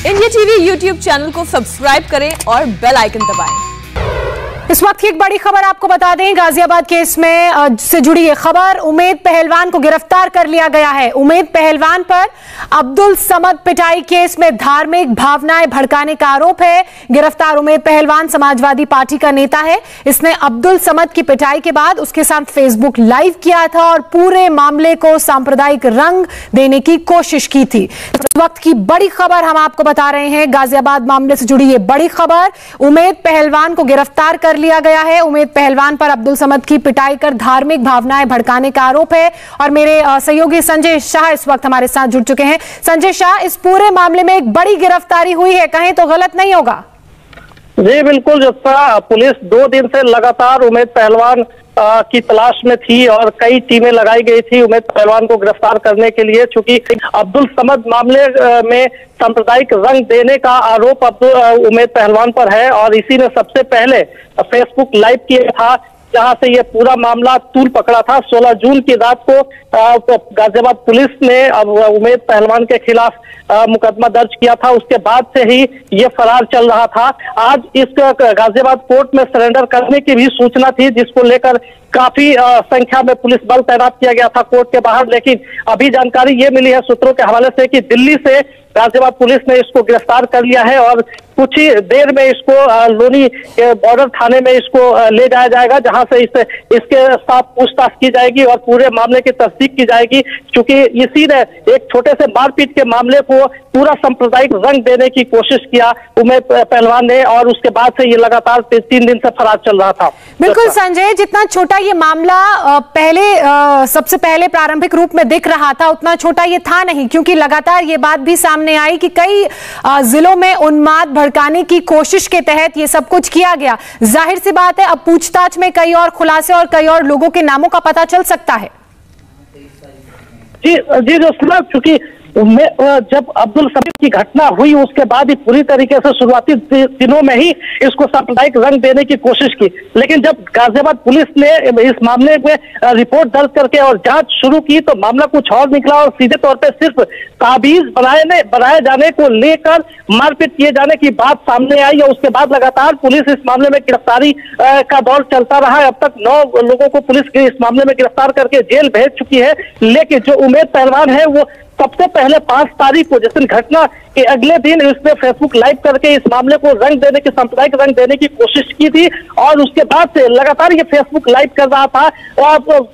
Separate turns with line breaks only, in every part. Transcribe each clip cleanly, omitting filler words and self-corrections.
India TV YouTube channel को subscribe करें और बेल आइकन दबाएं।
इस वक्त की एक बड़ी खबर आपको बता दें, गाजियाबाद केस में से जुड़ी ये खबर, उमेद पहलवान को गिरफ्तार कर लिया गया है। उमेद पहलवान पर अब्दुल समद पिटाई केस में धार्मिक भावनाएं भड़काने का आरोप है। गिरफ्तार उमेद पहलवान समाजवादी पार्टी का नेता है। इसने अब्दुल समद की पिटाई के बाद उसके साथ फेसबुक लाइव किया था और पूरे मामले को सांप्रदायिक रंग देने की कोशिश की थी। इस वक्त की बड़ी खबर हम आपको बता रहे हैं, गाजियाबाद मामले से जुड़ी ये बड़ी खबर, उमेद पहलवान को गिरफ्तार कर लिया गया है। उमेद पहलवान पर अब्दुल समद की पिटाई कर धार्मिक भावनाएं भड़काने का आरोप है। और मेरे सहयोगी संजय शाह इस वक्त हमारे साथ जुड़ चुके हैं। संजय शाह, इस पूरे मामले में एक बड़ी गिरफ्तारी हुई है, कहें तो गलत नहीं होगा?
जी बिल्कुल, जिस तरह पुलिस 2 दिन से लगातार उमेद पहलवान की तलाश में थी और कई टीमें लगाई गई थी उमेद पहलवान को गिरफ्तार करने के लिए, चूंकि अब्दुल समद मामले में सांप्रदायिक रंग देने का आरोप उमेद पहलवान पर है और इसी ने सबसे पहले फेसबुक लाइव किया था, जहां से ये पूरा मामला तूल पकड़ा था। 16 जून की रात को गाजियाबाद पुलिस ने अब उमेद पहलवान के खिलाफ मुकदमा दर्ज किया था। उसके बाद से ही ये फरार चल रहा था। आज इस गाजियाबाद कोर्ट में सरेंडर करने की भी सूचना थी, जिसको लेकर काफी संख्या में पुलिस बल तैनात किया गया था कोर्ट के बाहर। लेकिन अभी जानकारी ये मिली है सूत्रों के हवाले से कि दिल्ली से गाजियाबाद पुलिस ने इसको गिरफ्तार कर लिया है और कुछ ही देर में इसको लोनी के बॉर्डर थाने में इसको ले जाया जाएगा, जहां से इसके साथ पूछताछ की जाएगी और पूरे मामले की तस्दीक की जाएगी। क्योंकि इसी ने एक छोटे से मारपीट के मामले को पूरा सांप्रदायिक रंग देने की कोशिश किया उमेद पहलवान ने, और उसके बाद से ये लगातार 3 दिन से फरार चल रहा था।
बिल्कुल संजय, जितना छोटा ये मामला सबसे पहले प्रारंभिक रूप में दिख रहा था, उतना छोटा ये था नहीं, क्योंकि लगातार ये बात भी सामने आई कि कई जिलों में उन्माद भड़काने की कोशिश के तहत ये सब कुछ किया गया। जाहिर सी बात है अब पूछताछ में कई और खुलासे और कई और लोगों के नामों का पता चल सकता है।
जी दोस्तों, क्योंकि जब अब्दुल समद की घटना हुई उसके बाद ही पूरी तरीके से शुरुआती दिनों में ही इसको सांप्रदायिक रंग देने की कोशिश की, लेकिन जब गाजियाबाद पुलिस ने इस मामले में रिपोर्ट दर्ज करके और जांच शुरू की तो मामला कुछ और निकला और सीधे तौर पे सिर्फ ताबीज बनाए जाने को लेकर मारपीट किए जाने की बात सामने आई और उसके बाद लगातार पुलिस इस मामले में गिरफ्तारी का दौर चलता रहा। अब तक 9 लोगों को पुलिस इस मामले में गिरफ्तार करके जेल भेज चुकी है। लेकिन जो उमेद पहलवान है वो सबसे पहले 5 तारीख को, जिस दिन घटना के अगले दिन इसने फेसबुक लाइव करके इस मामले को रंग देने की, सांप्रदायिक रंग देने की कोशिश की थी और उसके बाद से लगातार ये फेसबुक लाइव कर रहा था और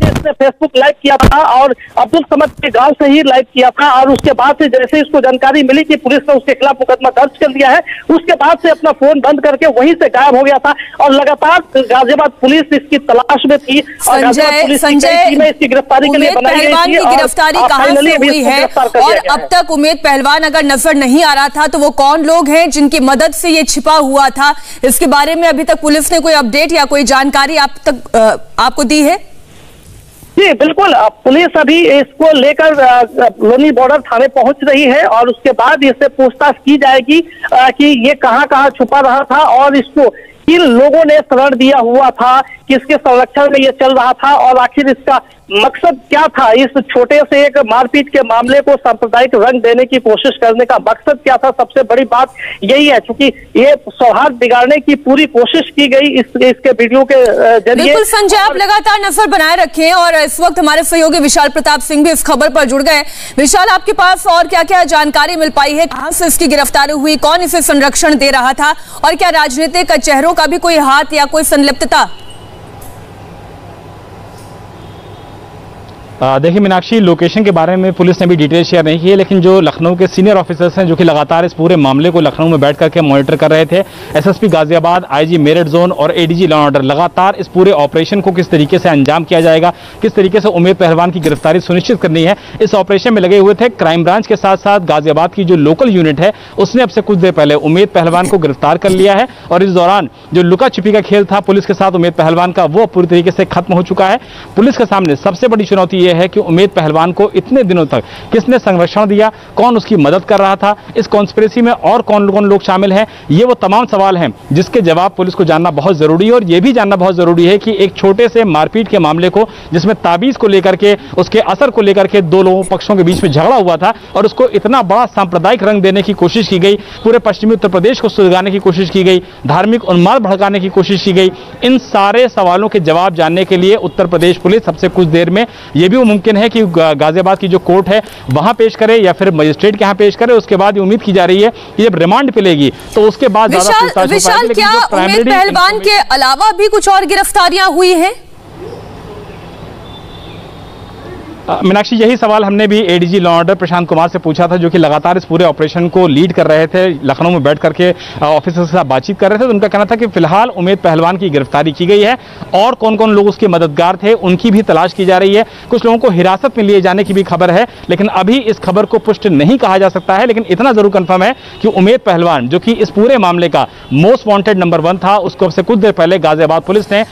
इसने फेसबुक लाइव किया था और अब्दुल समद के गांव से ही लाइव किया था। और उसके बाद से जैसे इसको जानकारी मिली कि पुलिस ने उसके खिलाफ मुकदमा दर्ज कर दिया है, उसके बाद से अपना फोन बंद करके वहीं से गायब हो गया था और लगातार गाजियाबाद पुलिस इसकी तलाश में थी और गाजियाबाद पुलिस की टीमें इसकी गिरफ्तारी के लिए बनाई गई थी।
गिरफ्तारी कहां से हुई है और अब तक उमेद पहलवान अगर नजर नहीं आ रहा था तो वो कौन लोग हैं जिनकी मदद से ये छिपा हुआ था? इसके बारे में अभी तक पुलिस ने कोई अपडेट या कोई जानकारी आपको दी है?
जी बिल्कुल, पुलिस अभी इसको लेकर लोनी बॉर्डर थाने पहुंच रही है और उसके बाद इससे पूछताछ की जाएगी कि ये कहां छुपा रहा था और इसको किन लोगों ने शरण दिया हुआ था, किसके संरक्षण में ये चल रहा था और आखिर इसका मकसद क्या था। इस छोटे से एक मारपीट के मामले को सांप्रदायिक रंग देने की कोशिश करने का मकसद क्या था? सबसे बड़ी बात यही है, क्योंकि ये सौहार्द बिगाड़ने की पूरी कोशिश की गई इसके वीडियो के जरिए।
बिल्कुल संजय, आप लगातार नजर बनाए रखें और इस वक्त हमारे सहयोगी विशाल प्रताप सिंह भी इस खबर पर जुड़ गए। विशाल, आपके पास और क्या क्या जानकारी मिल पाई है? कहां से इसकी गिरफ्तारी हुई, कौन इसे संरक्षण दे रहा था और क्या राजनीतिक चेहरों का भी कोई हाथ या कोई संलिप्तता?
देखिए मीनाक्षी, लोकेशन के बारे में पुलिस ने भी डिटेल शेयर नहीं की है, लेकिन जो लखनऊ के सीनियर ऑफिसर्स हैं जो कि लगातार इस पूरे मामले को लखनऊ में बैठ करके मॉनिटर कर रहे थे, SSP Ghaziabad, IG Meerut zone और एडीजी लॉ एंड ऑर्डर, लगातार इस पूरे ऑपरेशन को किस तरीके से अंजाम किया जाएगा, किस तरीके से उमेद पहलवान की गिरफ्तारी सुनिश्चित करनी है, इस ऑपरेशन में लगे हुए थे। क्राइम ब्रांच के साथ साथ गाजियाबाद की जो लोकल यूनिट है उसने अब से कुछ देर पहले उमेद पहलवान को गिरफ्तार कर लिया है और इस दौरान जो लुका छिपी का खेल था पुलिस के साथ उमेद पहलवान का, वो पूरी तरीके से खत्म हो चुका है। पुलिस के सामने सबसे बड़ी चुनौती यह है कि उमेद पहलवान को इतने दिनों तक किसने संरक्षण दिया, कौन उसकी मदद कर रहा था, इस कॉन्स्पिरेसी में और कौन कौन लोग शामिल हैं। ये वो तमाम सवाल हैं जिसके जवाब पुलिस को जानना बहुत जरूरी है। और यह भी जानना बहुत जरूरी है कि एक छोटे से मारपीट के मामले को, जिसमें ताबीज को लेकर के, उसके असर को लेकर के दो लोगों पक्षों के बीच में झगड़ा हुआ था और उसको इतना बड़ा सांप्रदायिक रंग देने की कोशिश की गई, पूरे पश्चिमी उत्तर प्रदेश को सुलगाने की कोशिश की गई, धार्मिक उन्माद भड़काने की कोशिश की गई। इन सारे सवालों के जवाब जानने के लिए उत्तर प्रदेश पुलिस सबसे कुछ देर में यह भी मुमकिन है कि गाजियाबाद की जो कोर्ट है वहां पेश करे या फिर मजिस्ट्रेट के यहां पेश करे। उसके बाद ये उम्मीद की जा रही है कि जब रिमांड पे लेगी तो उसके बाद
विशाल, क्या उमेद पहलवान के अलावा भी कुछ और गिरफ्तारियां हुई हैं?
मीनाक्षी, यही सवाल हमने भी ADG law order Prashant Kumar से पूछा था, जो कि लगातार इस पूरे ऑपरेशन को लीड कर रहे थे, लखनऊ में बैठ करके ऑफिसर्स के साथ बातचीत कर रहे थे। तो उनका कहना था कि फिलहाल उमेद पहलवान की गिरफ्तारी की गई है और कौन कौन लोग उसके मददगार थे उनकी भी तलाश की जा रही है। कुछ लोगों को हिरासत में लिए जाने की भी खबर है, लेकिन अभी इस खबर को पुष्ट नहीं कहा जा सकता है। लेकिन इतना जरूर कंफर्म है कि उमेद पहलवान, जो कि इस पूरे मामले का मोस्ट वांटेड नंबर 1 था, उसको अब से कुछ देर पहले गाजियाबाद पुलिस ने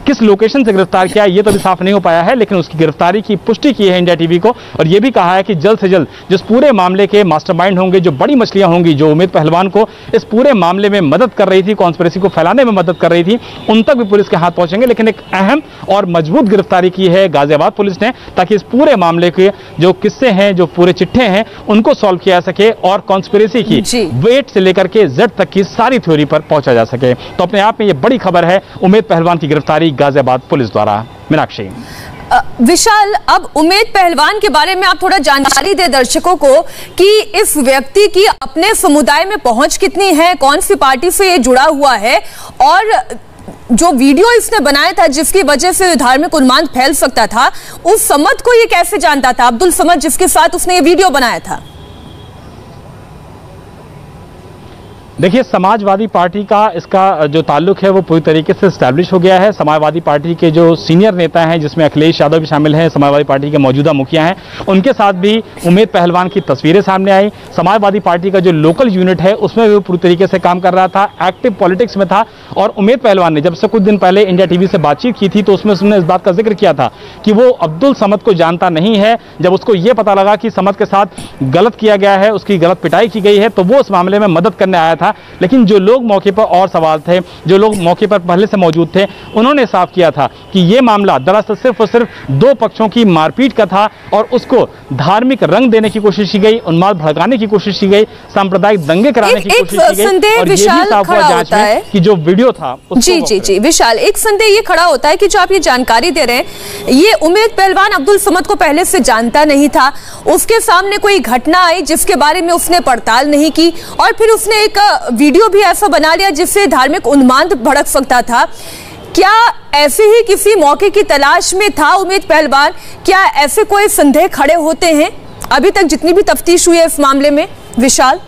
किस लोकेशन से गिरफ्तार किया ये तो अभी साफ नहीं हो पाया है, लेकिन उसकी गिरफ्तारी की पुष्टि की है इंडिया टीवी को। और यह भी कहा है कि जल्द से जल्द जिस पूरे मामले के मास्टरमाइंड होंगे, जो बड़ी मछलियां होंगी जो उमेद पहलवान को इस पूरे मामले में मदद कर रही थी, कॉन्स्पिरेसी को फैलाने में मदद कर रही थी, उन तक भी पुलिस के हाथ पहुंचेंगे। लेकिन एक अहम और मजबूत गिरफ्तारी की है गाजियाबाद पुलिस ने, ताकि इस पूरे मामले के जो किस्से हैं, जो पूरे चिट्ठे हैं, उनको सॉल्व किया जा सके और कॉन्स्पिरेसी की वेट से लेकर के जेड तक की सारी थ्योरी पर पहुंचा जा सके। तो अपने आप में यह बड़ी खबर है उमेद पहलवान की गिरफ्तारी गाजियाबाद पुलिस द्वारा। मीनाक्षी,
विशाल, अब उमेद पहलवान के बारे में आप थोड़ा जानकारी दे दर्शकों को कि इस व्यक्ति की अपने समुदाय में पहुंच कितनी है, कौन सी पार्टी से ये जुड़ा हुआ है, और जो वीडियो इसने बनाया था जिसकी वजह से धार्मिक उन्माद फैल सकता था, उस समद को ये कैसे जानता था, अब्दुल समद जिसके साथ उसने ये वीडियो बनाया था?
देखिए, समाजवादी पार्टी का इसका जो ताल्लुक है वो पूरी तरीके से एस्टैब्लिश हो गया है। समाजवादी पार्टी के जो सीनियर नेता हैं, जिसमें अखिलेश यादव भी शामिल हैं, समाजवादी पार्टी के मौजूदा मुखिया हैं, उनके साथ भी उमेद पहलवान की तस्वीरें सामने आई। समाजवादी पार्टी का जो लोकल यूनिट है उसमें भी पूरी तरीके से काम कर रहा था, एक्टिव पॉलिटिक्स में था। और उमेद पहलवान ने जब से कुछ दिन पहले इंडिया टीवी से बातचीत की थी तो उसमें उसने इस बात का जिक्र किया था कि वो अब्दुल समद को जानता नहीं है। जब उसको ये पता लगा कि समद के साथ गलत किया गया है, उसकी गलत पिटाई की गई है, तो वो उस मामले में मदद करने आया था। लेकिन जो लोग मौके पर और सवाल थे, जो लोग मौके पर पहले से मौजूद थे, उन्होंने साफ किया था कि यह मामला दरअसल सिर्फ और सिर्फ दो पक्षों की मारपीट का था और उसको धार्मिक रंग देने की कोशिश की गई, उन्माद भड़काने की कोशिश की गई, सांप्रदायिक दंगे कराने की कोशिश की गई। और ये भी साफ हुआ जांच में कि जो वीडियो था
जी विशाल, एक संदेह ये खड़ा होता है कि जो आप ये जानकारी दे रहे हैं, ये उमेद पहलवान अब्दुल समद को पहले से जानता नहीं था, उसके सामने कोई घटना आई जिसके बारे में उसने पड़ताल नहीं की और फिर उसने एक वीडियो भी ऐसा बना लिया जिससे धार्मिक उन्माद भड़क सकता था। क्या ऐसे ही किसी मौके की तलाश में था उमेद पहलवान? क्या ऐसे कोई संदेह खड़े होते हैं अभी तक जितनी भी तफ्तीश हुई है इस मामले में? विशाल,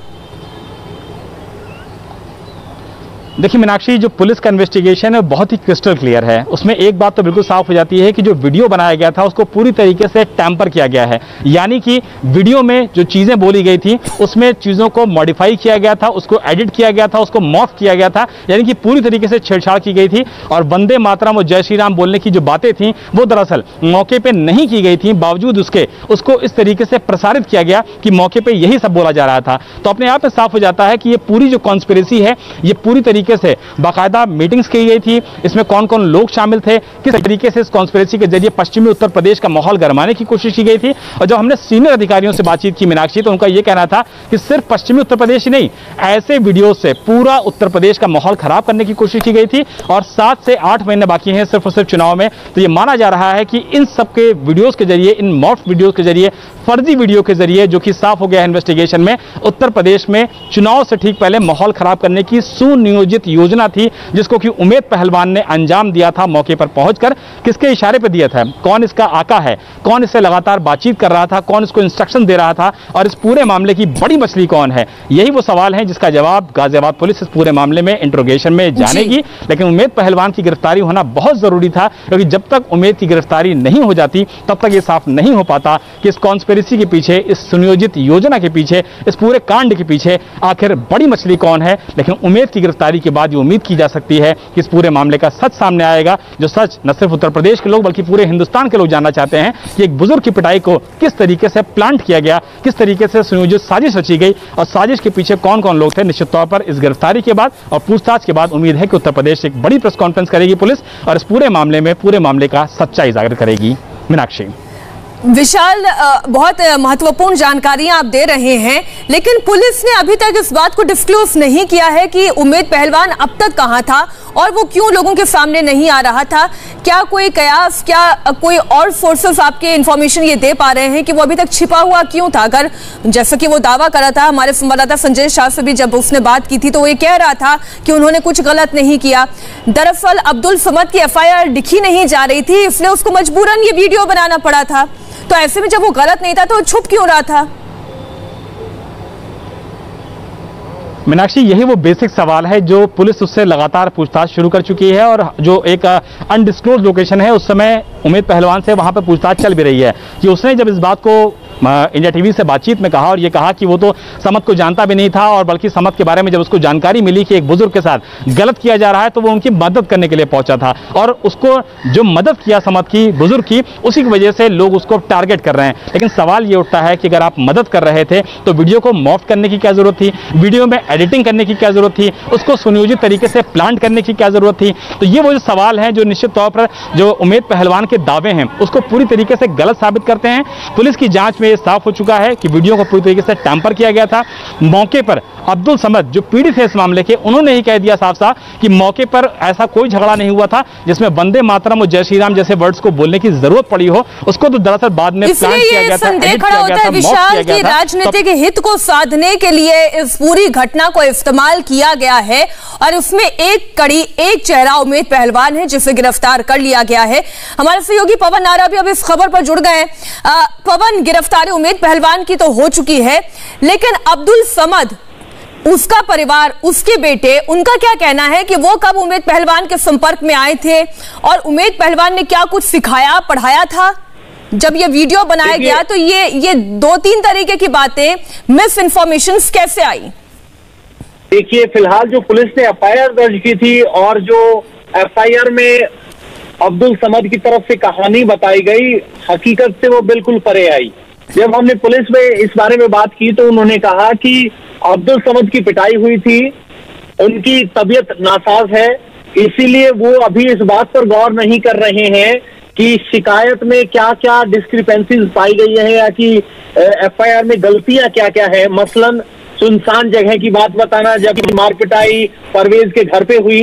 देखिए मीनाक्षी, जो पुलिस का इन्वेस्टिगेशन है बहुत ही क्रिस्टल क्लियर है। उसमें एक बात तो बिल्कुल साफ हो जाती है कि जो वीडियो बनाया गया था उसको पूरी तरीके से टैंपर किया गया है, यानी कि वीडियो में जो चीजें बोली गई थी उसमें चीजों को मॉडिफाई किया गया था, उसको एडिट किया गया था, उसको मॉर्फ किया गया था, यानी कि पूरी तरीके से छेड़छाड़ की गई थी। और वंदे मातरम और जय श्री राम बोलने की जो बातें थी वो दरअसल मौके पर नहीं की गई थी, बावजूद उसके उसको इस तरीके से प्रसारित किया गया कि मौके पर यही सब बोला जा रहा था। तो अपने आप में साफ हो जाता है कि ये पूरी जो कॉन्स्पिरेसी है ये पूरी तरीके से बाकायदा मीटिंग्स की गई थी, इसमें कौन कौन लोग शामिल थे, किस तरीके से इस कॉन्स्पिरेसी के जरिए पश्चिमी उत्तर प्रदेश का माहौल गरमाने की कोशिश की गई थी। और जब हमने सीनियर अधिकारियों से बातचीत की मीनाक्षी, तो उनका यह कहना था कि सिर्फ पश्चिमी उत्तर प्रदेश ही नहीं, ऐसे वीडियो से पूरा उत्तर प्रदेश का माहौल खराब करने की कोशिश की गई थी। और 7 से 8 महीने बाकी हैं सिर्फ और सिर्फ चुनाव में, तो यह माना जा रहा है कि इन सबके वीडियोस के जरिए, इन मॉर्फ वीडियोस के जरिए, फर्जी वीडियो के जरिए, जो कि साफ हो गया है इन्वेस्टिगेशन में, उत्तर प्रदेश में चुनाव से ठीक पहले माहौल खराब करने की सुनियोजित योजना थी, जिसको कि उमेद पहलवान ने अंजाम दिया था मौके पर पहुंचकर। किसके इशारे पर दिया था, कौन इसका आका है, कौन इससे लगातार बातचीत कर रहा था, कौन इसको इंस्ट्रक्शन दे रहा था, और इस पूरे मामले की बड़ी मछली कौन है, यही वो सवाल है जिसका जवाब गाजियाबाद पुलिस इस पूरे मामले में इंट्रोगेशन में जानेगी। लेकिन उमेद पहलवान की गिरफ्तारी होना बहुत जरूरी था, क्योंकि जब तक उमेद की गिरफ्तारी नहीं हो जाती तब तक यह साफ नहीं हो पाता कि इस कॉन्स्पिरेसी के पीछे, इस सुनियोजित योजना के पीछे, इस पूरे कांड के पीछे आखिर बड़ी मछली कौन है। लेकिन उमेद की गिरफ्तारी के बाद ये उम्मीद की जा सकती है कि इस पूरे मामले का सच सामने आएगा, जो सच न सिर्फ उत्तर प्रदेश के लोग बल्कि पूरे हिंदुस्तान के लोग जानना चाहते हैं कि एक बुजुर्ग की पिटाई को किस तरीके से प्लांट किया गया, किस तरीके से सुनियोजित साजिश रची गई और साजिश के पीछे कौन कौन लोग थे। निश्चित तौर पर इस गिरफ्तारी के बाद और पूछताछ के बाद उम्मीद है कि उत्तर प्रदेश एक बड़ी प्रेस कॉन्फ्रेंस करेगी पुलिस और इस पूरे मामले का सच्चाई जाहिर करेगी। मीनाक्षी।
विशाल, बहुत महत्वपूर्ण जानकारियां आप दे रहे हैं, लेकिन पुलिस ने अभी तक इस बात को डिस्क्लोज नहीं किया है कि उमेद पहलवान अब तक कहां था और वो क्यों लोगों के सामने नहीं आ रहा था। क्या कोई कयास, क्या कोई और सोर्सेस आपके इंफॉर्मेशन ये दे पा रहे हैं कि वो अभी तक छिपा हुआ क्यों था? अगर जैसा कि वो दावा करा था, हमारे संवाददाता संजय शाह से भी जब उसने बात की थी तो वो ये कह रहा था कि उन्होंने कुछ गलत नहीं किया। दरअसल अब्दुल समद की FIR लिखी नहीं जा रही थी, इसलिए उसको मजबूरन ये वीडियो बनाना पड़ा था। तो ऐसे में जब वो गलत नहीं था तो छुप क्यों रहा था?
मीनाक्षी, यही वो बेसिक सवाल है जो पुलिस उससे लगातार पूछताछ शुरू कर चुकी है और जो एक अनडिस्क्लोज लोकेशन है उस समय उमेद पहलवान से वहां पर पूछताछ चल भी रही है कि उसने जब इस बात को इंडिया टीवी से बातचीत में कहा और ये कहा कि वो तो समद को जानता भी नहीं था और बल्कि समद के बारे में जब उसको जानकारी मिली कि एक बुजुर्ग के साथ गलत किया जा रहा है तो वो उनकी मदद करने के लिए पहुंचा था और उसको जो मदद किया समद की, बुजुर्ग की, उसी की वजह से लोग उसको टारगेट कर रहे हैं। लेकिन सवाल ये उठता है कि अगर आप मदद कर रहे थे तो वीडियो को मॉर्फ करने की क्या जरूरत थी, वीडियो में एडिटिंग करने की क्या जरूरत थी, उसको सुनियोजित तरीके से प्लांट करने की क्या जरूरत थी। तो ये वो जो सवाल हैं जो निश्चित तौर पर जो उमेद पहलवान के दावे हैं उसको पूरी तरीके से गलत साबित करते हैं। पुलिस की जांच में ये साफ हो चुका है कि वीडियो को पूरी तरीके से टैंपर किया गया था। मौके पर अब्दुल समद जो पीड़ित है इस मामले के, उन्होंने ही कह दिया साफ साफ कि मौके पर ऐसा कोई झगड़ा नहीं हुआ था जिसमें वंदे मातरम और जय श्री राम जैसे वर्ड्स को बोलने की जरूरत पड़ी हो। उसको तो दरअसल बाद में प्लान किया गया था, एडिट किया गया था,
विशाल की राजनीतिक हित को साधने के लिए इस पूरी घटना को इस्तेमाल किया गया है और उसमें एक कड़ी, एक चेहरा उमेद पहलवान है जिसे गिरफ्तार कर लिया गया है। हमारे सहयोगी पवन नारा भी अब इस खबर पर जुड़ गए। पवन, गिरफ्तारी उमेद पहलवान की तो हो चुकी है, लेकिन अब्दुल समद, उसका परिवार, उसके बेटे, उनका क्या कहना है कि वो कब उमेद पहलवान के संपर्क में आए थे और उमेद पहलवान ने क्या कुछ सिखाया, पढ़ाया था? जब ये वीडियो बनाया गया तो ये 2-3 तरीके की बातें, मिस इन्फॉर्मेशन कैसे आई?
देखिए, फिलहाल जो पुलिस ने FIR दर्ज की थी और जो FIR में अब्दुल समद की तरफ से कहानी बताई गई, हकीकत से वो बिल्कुल परे आई। जब हमने पुलिस में इस बारे में बात की तो उन्होंने कहा कि अब्दुल समद की पिटाई हुई थी, उनकी तबीयत नासाज है, इसीलिए वो अभी इस बात पर गौर नहीं कर रहे हैं कि शिकायत में क्या क्या डिस्क्रिपेंसीज पाई गई है या कि FIR में गलतियां क्या क्या है। मसलन सुनसान जगह की बात बताना, जब मार पिटाई परवेज के घर पे हुई,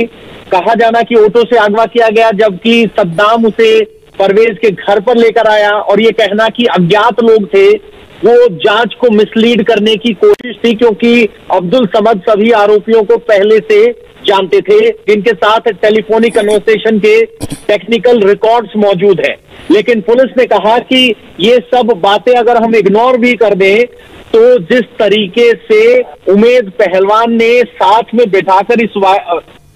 कहा जाना कि ऑटो से अगवा किया गया जबकि सद्दाम उसे परवेज के घर पर लेकर आया, और ये कहना कि अज्ञात लोग थे, वो जांच को मिसलीड करने की कोशिश थी क्योंकि अब्दुल समद सभी आरोपियों को पहले से जानते थे, जिनके साथ टेलीफोनिक कन्वर्सेशन के टेक्निकल रिकॉर्ड्स मौजूद हैं। लेकिन पुलिस ने कहा कि ये सब बातें अगर हम इग्नोर भी कर दें तो जिस तरीके से उमेद पहलवान ने साथ में बिठाकर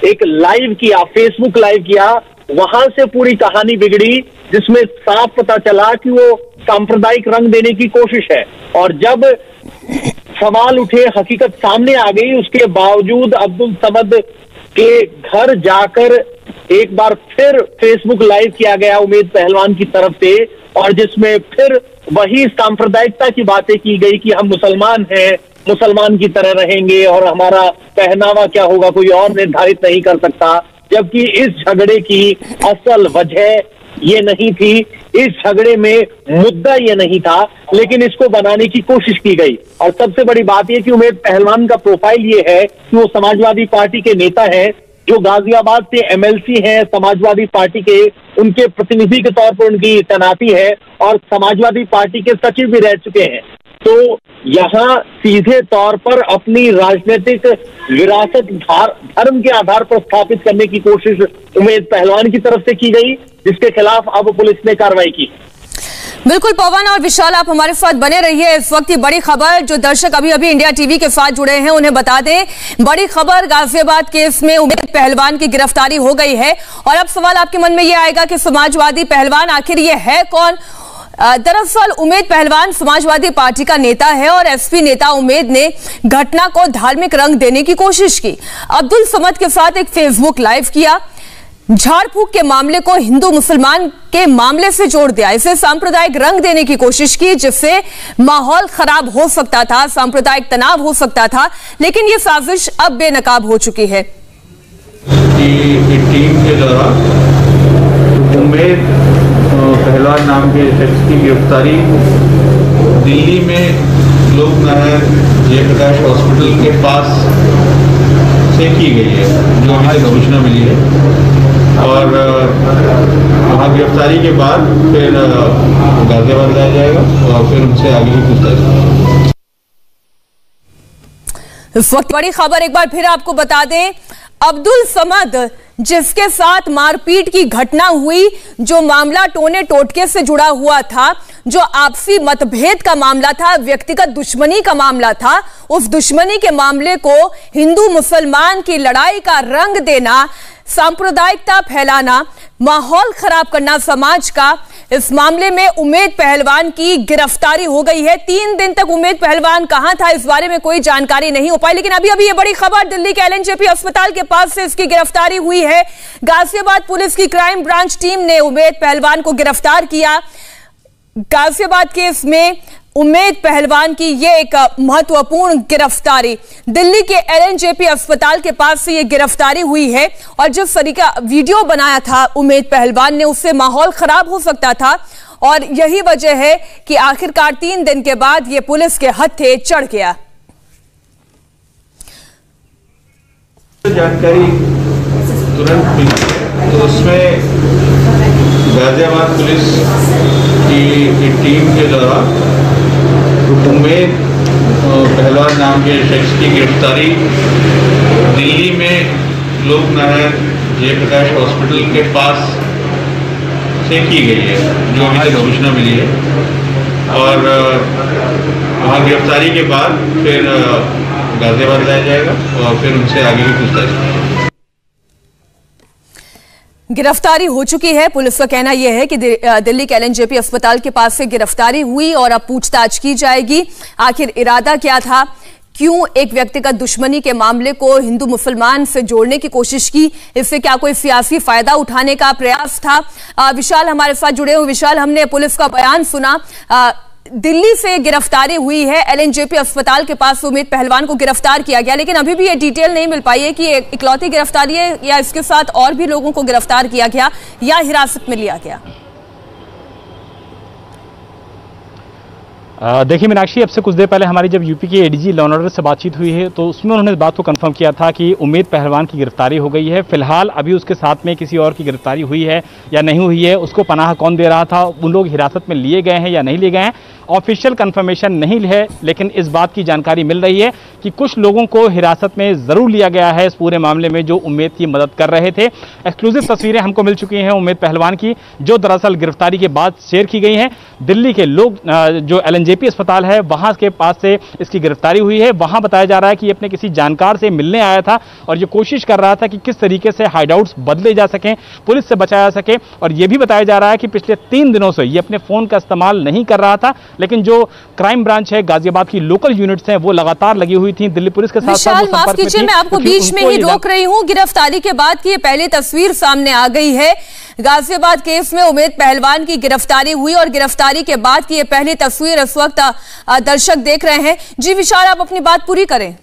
एक लाइव किया, फेसबुक लाइव किया, वहां से पूरी कहानी बिगड़ी, जिसमें साफ पता चला कि वो सांप्रदायिक रंग देने की कोशिश है। और जब सवाल उठे, हकीकत सामने आ गई, उसके बावजूद अब्दुल समद के घर जाकर एक बार फिर फेसबुक लाइव किया गया उमेद पहलवान की तरफ से, और जिसमें फिर वही सांप्रदायिकता की बातें की गई कि हम मुसलमान हैं, मुसलमान की तरह रहेंगे और हमारा पहनावा क्या होगा कोई और निर्धारित नहीं कर सकता। जबकि इस झगड़े की असल वजह ये नहीं थी, इस झगड़े में मुद्दा ये नहीं था, लेकिन इसको बनाने की कोशिश की गई। और सबसे बड़ी बात यह कि उमेद पहलवान का प्रोफाइल ये है कि वो समाजवादी पार्टी के नेता हैं, जो गाजियाबाद से MLC हैं समाजवादी पार्टी के, उनके प्रतिनिधि के तौर पर उनकी तैनाती है और समाजवादी पार्टी के सचिव भी रह चुके हैं। तो यहाँ सीधे तौर पर अपनी राजनीतिक विरासत धर्म के आधार पर स्थापित करने की कोशिश उमेद पहलवान की तरफ से की गई, जिसके खिलाफ अब पुलिस ने कार्रवाई की।
बिल्कुल पवन और विशाल, आप हमारे साथ बने रहिए। इस वक्त की बड़ी खबर, जो दर्शक अभी अभी इंडिया टीवी के साथ जुड़े हैं उन्हें बता दें, बड़ी खबर, गाजियाबाद केस में उमेद पहलवान की गिरफ्तारी हो गई है। और अब सवाल आपके मन में ये आएगा कि समाजवादी पहलवान आखिर ये है कौन? दरअसल उमेद पहलवान समाजवादी पार्टी का नेता है और एसपी नेता उमेद ने घटना को धार्मिक रंग देने की कोशिश की। अब्दुल समद के साथ एक फेसबुक लाइव किया, झाड़ फूक के मामले को हिंदू मुसलमान के मामले से जोड़ दिया, इसे सांप्रदायिक रंग देने की कोशिश की जिससे माहौल खराब हो सकता था, सांप्रदायिक तनाव हो सकता था, लेकिन ये साजिश अब बेनकाब हो चुकी है।
टीम के द्वारा उमेद पहलवान नाम के शख्स की गिरफ्तारी दिल्ली में लोक नहर जयप्रकाश हॉस्पिटल के पास से की गई है, जो अभी तक सूचना मिली है। और वहाँ गिरफ्तारी के बाद फिर गाजियाबाद लाया जाएगा और फिर उनसे आगे की पूछताछ।
इस वक्त बड़ी खबर एक बार फिर आपको बता दें, अब्दुल समद जिसके साथ मारपीट की घटना हुई, जो मामला टोने टोटके से जुड़ा हुआ था, जो आपसी मतभेद का मामला था, व्यक्तिगत दुश्मनी का मामला था, उस दुश्मनी के मामले को हिंदू मुसलमान की लड़ाई का रंग देना, सांप्रदायिकता फैलाना, माहौल खराब करना समाज का, इस मामले में उमेद पहलवान की गिरफ्तारी हो गई है। 3 दिन तक उमेद पहलवान कहां था इस बारे में कोई जानकारी नहीं हो पाई, लेकिन अभी अभी ये बड़ी खबर, दिल्ली के एलएनजेपी अस्पताल के पास से इसकी गिरफ्तारी हुई है। गाजियाबाद पुलिस की क्राइम ब्रांच टीम ने उमेद पहलवान को गिरफ्तार किया। गाजियाबाद केस में उमेद पहलवान की ये एक महत्वपूर्ण गिरफ्तारी, दिल्ली के एलएनजेपी अस्पताल के पास से ये गिरफ्तारी हुई है। और जिस तरीका वीडियो बनाया था उमेद पहलवान ने, उससे माहौल खराब हो सकता था और यही वजह है कि आखिरकार 3 दिन के बाद ये पुलिस के हत्थे चढ़ गया।
जानकारी तुरंत मिली है तो उसमें गाजियाबाद पुलिस की टीम के द्वारा उमेद पहलवान नाम के शख्स की गिरफ्तारी दिल्ली में लोक नहर जयप्रकाश हॉस्पिटल के पास से की गई है, जो अभी तक सूचना मिली है। और वहाँ गिरफ्तारी के बाद फिर गाजियाबाद लाया जाएगा और फिर उनसे आगे की पूछताछ।
गिरफ्तारी हो चुकी है। पुलिस का कहना यह है कि दिल्ली के एलएनजेपी अस्पताल के पास से गिरफ्तारी हुई और अब पूछताछ की जाएगी। आखिर इरादा क्या था, क्यों एक व्यक्तिगत दुश्मनी के मामले को हिंदू मुसलमान से जोड़ने की कोशिश की, इससे क्या कोई सियासी फायदा उठाने का प्रयास था। विशाल हमारे साथ जुड़े हुए। विशाल, हमने पुलिस का बयान सुना, दिल्ली से गिरफ्तारी हुई है, एलएनजेपी अस्पताल के पास उमेद पहलवान को गिरफ्तार किया गया, लेकिन अभी भी ये डिटेल नहीं मिल पाई है कि इकलौती गिरफ्तारी है या इसके साथ और भी लोगों को गिरफ्तार किया गया या हिरासत में लिया गया।
देखिए मीनाक्षी, अब से कुछ देर पहले हमारी जब यूपी के एडीजी लॉ एंड ऑर्डर से बातचीत हुई है तो उसमें उन्होंने इस बात को कंफर्म किया था कि उमेद पहलवान की गिरफ्तारी हो गई है। फिलहाल अभी उसके साथ में किसी और की गिरफ्तारी हुई है या नहीं हुई है, उसको पनाह कौन दे रहा था, उन लोग हिरासत में लिए गए हैं या नहीं लिए गए हैं, ऑफिशियल कंफर्मेशन नहीं है। लेकिन इस बात की जानकारी मिल रही है कि कुछ लोगों को हिरासत में जरूर लिया गया है इस पूरे मामले में जो उमेद की मदद कर रहे थे। एक्सक्लूसिव तस्वीरें हमको मिल चुकी हैं उमेद पहलवान की, जो दरअसल गिरफ्तारी के बाद शेयर की गई हैं। दिल्ली के लोग जो एलएनजेपी अस्पताल है वहां के पास से इसकी गिरफ्तारी हुई है। वहां बताया जा रहा है कि अपने किसी जानकार से मिलने आया था और ये कोशिश कर रहा था कि किस तरीके से हाइडआउट्स बदले जा सकें, पुलिस से बचाया जा सके। और यह भी बताया जा रहा है कि पिछले 3 दिनों से ये अपने फोन का इस्तेमाल नहीं कर रहा था, लेकिन जो क्राइम ब्रांच है गाजियाबाद की लोकल यूनिट्स हैं वो लगातार लगी हुई थी दिल्ली पुलिस के साथ।
विशाल, माफ कीजिए, मैं आपको बीच में ही रोक रही हूं। गिरफ्तारी के बाद की ये पहली तस्वीर सामने आ गई है। गाजियाबाद केस में उमेद पहलवान की गिरफ्तारी हुई और गिरफ्तारी के बाद की ये पहली तस्वीर इस वक्त दर्शक देख रहे हैं। जी विशाल, आप अपनी बात पूरी करें।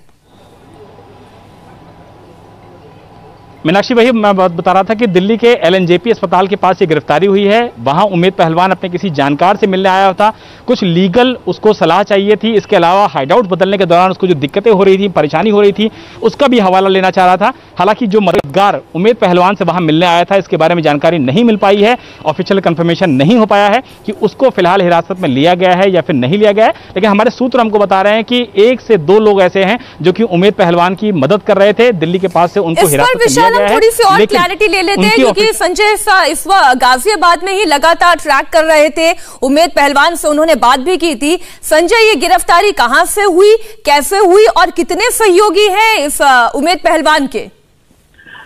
मीनाक्षी, वही मैं बात बता रहा था कि दिल्ली के एलएनजेपी अस्पताल के पास ये गिरफ्तारी हुई है। वहां उमेद पहलवान अपने किसी जानकार से मिलने आया था, कुछ लीगल उसको सलाह चाहिए थी, इसके अलावा हाइडआउट बदलने के दौरान उसको जो दिक्कतें हो रही थी, परेशानी हो रही थी, उसका भी हवाला लेना चाह रहा था। हालांकि जो मददगार उमेद पहलवान से वहां मिलने आया था इसके बारे में जानकारी नहीं मिल पाई है, ऑफिशियल कंफर्मेशन नहीं हो पाया है कि उसको फिलहाल हिरासत में लिया गया है या फिर नहीं लिया गया है। लेकिन हमारे सूत्र हमको बता रहे हैं कि 1 से 2 लोग ऐसे हैं जो कि उमेद पहलवान की मदद कर रहे थे। दिल्ली के पास से उनको हिरासत में लिया गया है।
थोड़ी सी और क्लैरिटी ले लेते हैं, क्योंकि संजय इस गाजियाबाद में ही लगातार ट्रैक कर रहे थे, उमेद पहलवान से उन्होंने बात भी की थी। संजय, ये गिरफ्तारी कहां से हुई, कैसे हुई और कितने सहयोगी हैं इस उमेद पहलवान के?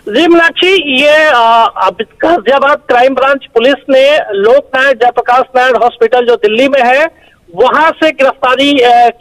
जी मीनाक्षी, ये गाजियाबाद क्राइम ब्रांच पुलिस ने लोकनायक जयप्रकाश नारायण हॉस्पिटल जो दिल्ली में है वहां से गिरफ्तारी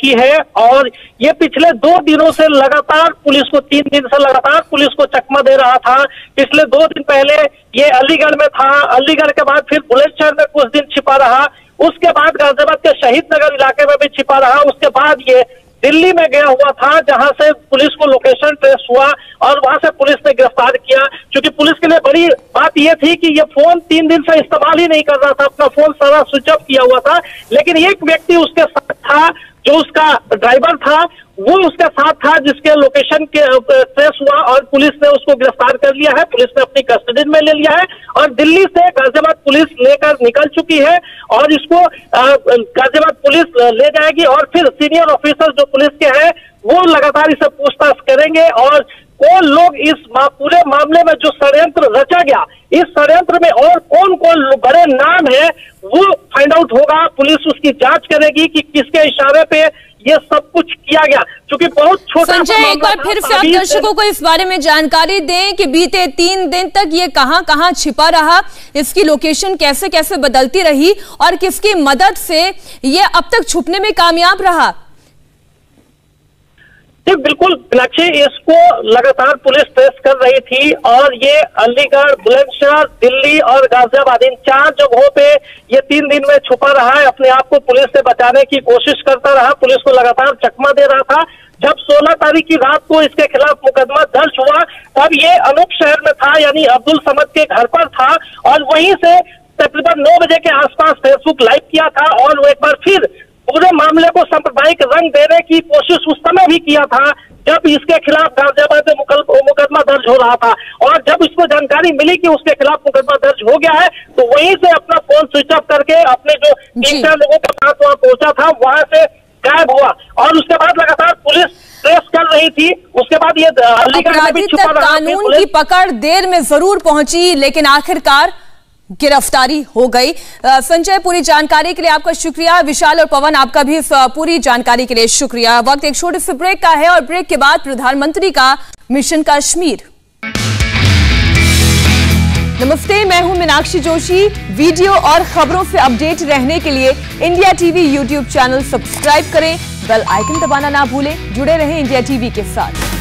की है। और ये पिछले 2 दिनों से लगातार पुलिस को 3 दिन से लगातार पुलिस को चकमा दे रहा था। पिछले 2 दिन पहले ये अलीगढ़ में था, अलीगढ़ के बाद फिर बुलंदशहर में कुछ दिन छिपा रहा, उसके बाद गाजियाबाद के शहीद नगर इलाके में भी छिपा रहा, उसके बाद ये दिल्ली में गया हुआ था जहां से पुलिस को लोकेशन ट्रेस हुआ और वहां से पुलिस ने गिरफ्तार किया। क्योंकि पुलिस के लिए बड़ी बात यह थी कि ये फोन 3 दिन से इस्तेमाल ही नहीं कर रहा था, अपना फोन सारा स्विच ऑफ किया हुआ था। लेकिन एक व्यक्ति उसके साथ था, जो उसका ड्राइवर था वो उसके साथ था, जिसके लोकेशन के ट्रेस हुआ और पुलिस ने उसको गिरफ्तार कर लिया है। पुलिस ने अपनी कस्टडी में ले लिया है और दिल्ली से गाजियाबाद पुलिस लेकर निकल चुकी है और इसको गाजियाबाद पुलिस ले जाएगी और फिर सीनियर ऑफिसर जो पुलिस के हैं वो लगातार इसे पूछताछ करेंगे और कौन लोग इस पूरे मामले में जो षड्यंत्र रचा गया, इस षड्यंत्र में और कौन कौन बड़े नाम है वो फाइंड आउट होगा। पुलिस उसकी जांच करेगी कि किसके इशारे पे ये सब कुछ किया गया, क्योंकि बहुत छोटा।
संजय, एक बार फिर से आप दर्शकों को इस बारे में जानकारी दें कि बीते 3 दिन तक ये कहां छिपा रहा, इसकी लोकेशन कैसे कैसे बदलती रही और किसकी मदद से ये अब तक छुपने में कामयाब रहा।
बिल्कुल मीनाक्षी, इसको लगातार पुलिस ट्रेस कर रही थी और ये अलीगढ़, बुलंदशहर, दिल्ली और गाजियाबाद इन 4 जगहों पे ये 3 दिन में छुपा रहा है। अपने आप को पुलिस से बचाने की कोशिश करता रहा, पुलिस को लगातार चकमा दे रहा था। जब 16 तारीख की रात को इसके खिलाफ मुकदमा दर्ज हुआ तब ये अनूप शहर में था, यानी अब्दुल समद के घर पर था और वहीं से तकरीबन 9 बजे के आसपास फेसबुक लाइव किया था और वो एक बार फिर पूरे मामले को सांप्रदायिक रंग देने की कोशिश उस समय भी किया था जब इसके खिलाफ गाजियाबाद में मुकदमा दर्ज हो रहा था। और जब इसको जानकारी मिली कि उसके खिलाफ मुकदमा दर्ज हो गया है तो वहीं से अपना फोन स्विच ऑफ करके अपने जो 3-4 लोगों के साथ वहां पहुंचा था वहां से गायब हुआ और उसके बाद लगातार पुलिस ट्रेस कर रही थी। उसके बाद ये अलीगढ़ में भी छुपा रहा।
कानून की पकड़ देर में जरूर पहुंची लेकिन आखिरकार गिरफ्तारी हो गई। संजय, पूरी जानकारी के लिए आपका शुक्रिया। विशाल और पवन, आपका भी पूरी जानकारी के लिए शुक्रिया। वक्त एक छोटे से ब्रेक का है और ब्रेक के बाद प्रधानमंत्री का मिशन कश्मीर। नमस्ते, मैं हूं मीनाक्षी जोशी। वीडियो और खबरों से अपडेट रहने के लिए India TV YouTube channel subscribe करें, बेल आइकन दबाना ना भूलें। जुड़े रहें इंडिया टीवी के साथ।